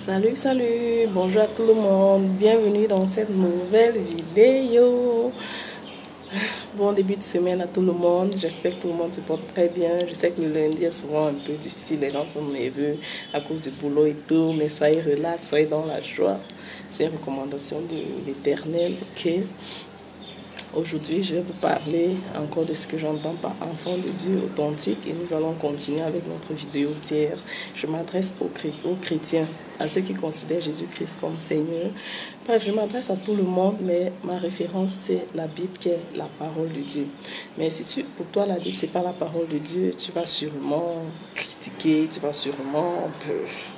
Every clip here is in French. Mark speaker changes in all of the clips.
Speaker 1: Salut, salut, bonjour à tout le monde, bienvenue dans cette nouvelle vidéo. Bon début de semaine à tout le monde, j'espère que tout le monde se porte très bien. Je sais que le lundi est souvent un peu difficile, les gens sont nerveux à cause du boulot et tout, mais soyez relax, soyez dans la joie. C'est une recommandation de l'Éternel, ok? Aujourd'hui, je vais vous parler encore de ce que j'entends par enfant de Dieu authentique et nous allons continuer avec notre vidéo d'hier. Je m'adresse aux chrétiens, à ceux qui considèrent Jésus-Christ comme Seigneur. Bref, je m'adresse à tout le monde, mais ma référence, c'est la Bible qui est la parole de Dieu. Mais si pour toi, la Bible, c'est pas la parole de Dieu, tu vas sûrement critiquer, tu vas sûrement...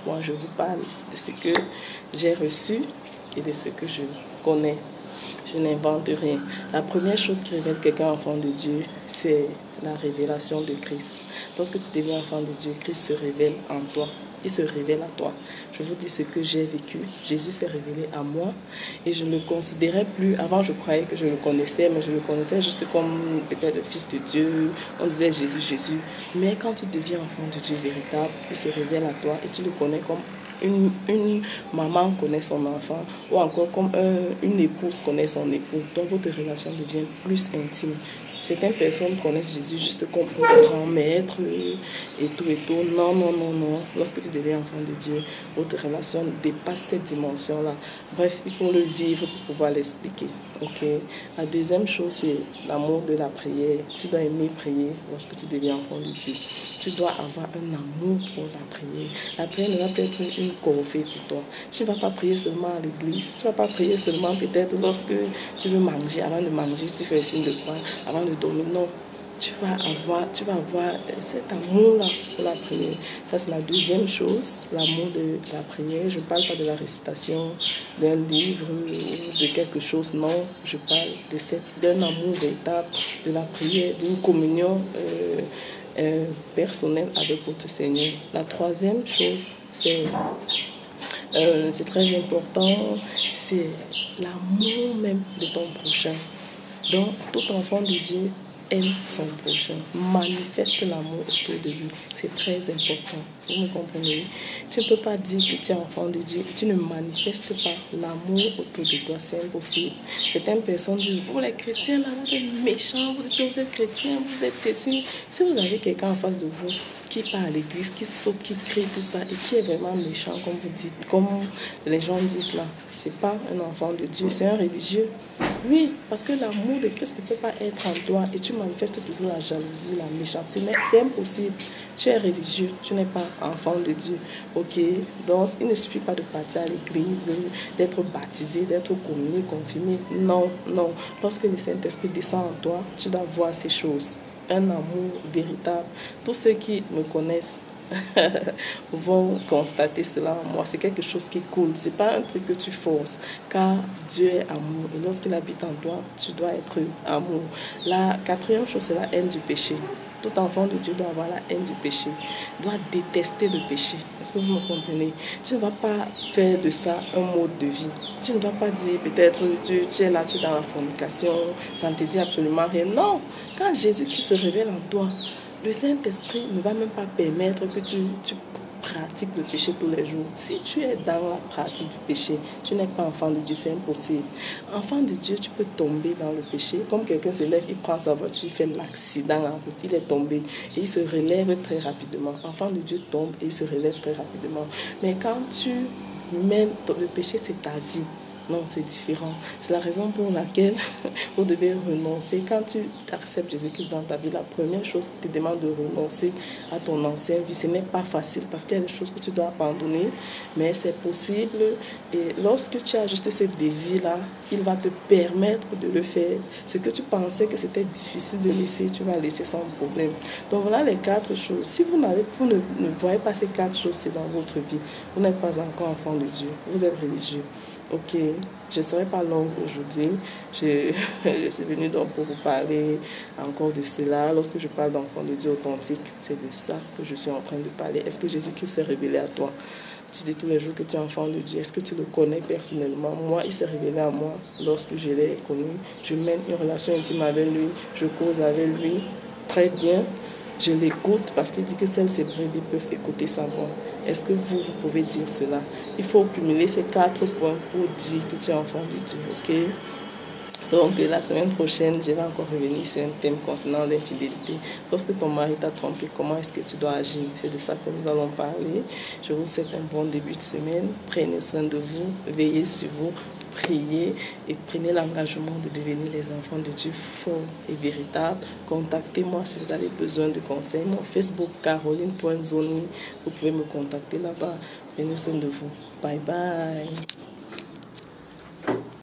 Speaker 1: Moi, je vous parle de ce que j'ai reçu et de ce que je connais. Je n'invente rien. La première chose qui révèle quelqu'un enfant de Dieu, c'est la révélation de Christ. Lorsque tu deviens enfant de Dieu, Christ se révèle en toi. Il se révèle à toi. Je vous dis ce que j'ai vécu. Jésus s'est révélé à moi et je ne le considérais plus. Avant, je croyais que je le connaissais, mais je le connaissais juste comme peut-être le Fils de Dieu. On disait Jésus, Jésus. Mais quand tu deviens enfant de Dieu véritable, il se révèle à toi et tu le connais comme une maman connaît son enfant ou encore comme une épouse connaît son époux. Donc votre relation devient plus intime. Certaines personnes connaissent Jésus juste comme un grand maître et tout et tout. Non, non, non, non. Lorsque tu deviens enfant de Dieu, votre relation dépasse cette dimension-là. Bref, il faut le vivre pour pouvoir l'expliquer. Ok. La deuxième chose, c'est l'amour de la prière. Tu dois aimer prier lorsque tu deviens enfant de Dieu. Tu dois avoir un amour pour la prière. La prière ne va pas être une corvée pour toi. Tu ne vas pas prier seulement à l'église. Tu ne vas pas prier seulement peut-être lorsque tu veux manger. Avant de manger, tu fais le signe de croix. Avant de dormir, non. Tu vas avoir cet amour-là pour la prière. Ça, c'est la deuxième chose, l'amour de la prière. Je ne parle pas de la récitation d'un livre ou de quelque chose, non. Je parle d'un amour véritable, de la prière, d'une communion personnelle avec votre Seigneur. La troisième chose, c'est très important, c'est l'amour même de ton prochain. Donc, tout enfant de Dieu aime son prochain, manifeste l'amour autour de lui. C'est très important. Vous me comprenez? Tu ne peux pas dire que tu es enfant de Dieu et tu ne manifestes pas l'amour autour de toi. C'est impossible. Certaines personnes disent, vous les chrétiens, là, vous êtes méchants, vous êtes chrétiens, vous êtes ceci. Si vous avez quelqu'un en face de vous qui part à l'église, qui saute, qui crie, tout ça, et qui est vraiment méchant, comme vous dites, comme les gens disent là, c'est pas un enfant de Dieu, c'est un religieux. Oui, parce que l'amour de Christ ne peut pas être en toi et tu manifestes toujours la jalousie, la méchanceté. Mais c'est impossible. Tu es religieux, tu n'es pas enfant de Dieu. Ok? Donc, il ne suffit pas de partir à l'église, d'être baptisé, d'être communié, confirmé. Non, non. Lorsque le Saint-Esprit descend en toi, tu dois voir ces choses. Un amour véritable. Tous ceux qui me connaissent vont constater cela en moi. C'est quelque chose qui coule. C'est pas un truc que tu forces, car Dieu est amour. Et lorsqu'il habite en toi, tu dois être amour. La quatrième chose, c'est la haine du péché. Tout enfant de Dieu doit avoir la haine du péché, doit détester le péché. Est-ce que vous me comprenez? Tu ne vas pas faire de ça un mode de vie. Tu ne dois pas dire peut-être tu es là, tu es dans la fornication, ça ne te dit absolument rien. Non, quand Jésus qui se révèle en toi, le Saint-Esprit ne va même pas permettre que tu pratiques le péché tous les jours. Si tu es dans la pratique du péché, tu n'es pas enfant de Dieu, c'est impossible. Enfant de Dieu, tu peux tomber dans le péché. Comme quelqu'un se lève, il prend sa voiture, il fait l'accident en route, il est tombé et il se relève très rapidement. Enfant de Dieu tombe et il se relève très rapidement. Mais quand tu mènes le péché, c'est ta vie. Non, c'est différent. C'est la raison pour laquelle vous devez renoncer. Quand tu acceptes Jésus-Christ dans ta vie, la première chose qui te demande de renoncer à ton ancienne vie, ce n'est pas facile parce qu'il y a des choses que tu dois abandonner, mais c'est possible. Et lorsque tu as juste ce désir-là, il va te permettre de le faire. Ce que tu pensais que c'était difficile de laisser, tu vas laisser sans problème. Donc voilà les 4 choses. Si vous ne voyez pas ces 4 choses dans votre vie, vous n'êtes pas encore enfant de Dieu. Vous êtes religieux. Ok, je ne serai pas longue aujourd'hui. Je suis venue donc pour vous parler encore de cela. Lorsque je parle d'enfant de Dieu authentique, c'est de ça que je suis en train de parler. Est-ce que Jésus-Christ s'est révélé à toi? Tu dis tous les jours que tu es enfant de Dieu. Est-ce que tu le connais personnellement? Moi, il s'est révélé à moi lorsque je l'ai connu. Je mène une relation intime avec lui. Je cause avec lui très bien. Je l'écoute parce qu'il dit que seuls ses brebis peuvent écouter sa voix. Est-ce que vous pouvez dire cela? Il faut cumuler ces 4 points pour dire que tu es enfant de Dieu, ok? Donc, la semaine prochaine, je vais encore revenir sur un thème concernant l'infidélité. Lorsque ton mari t'a trompé, comment est-ce que tu dois agir? C'est de ça que nous allons parler. Je vous souhaite un bon début de semaine. Prenez soin de vous, veillez sur vous, priez et prenez l'engagement de devenir les enfants de Dieu forts et véritables. Contactez-moi si vous avez besoin de conseils. Mon Facebook, caroline.zoni. Vous pouvez me contacter là-bas. Prenez soin de vous. Bye bye.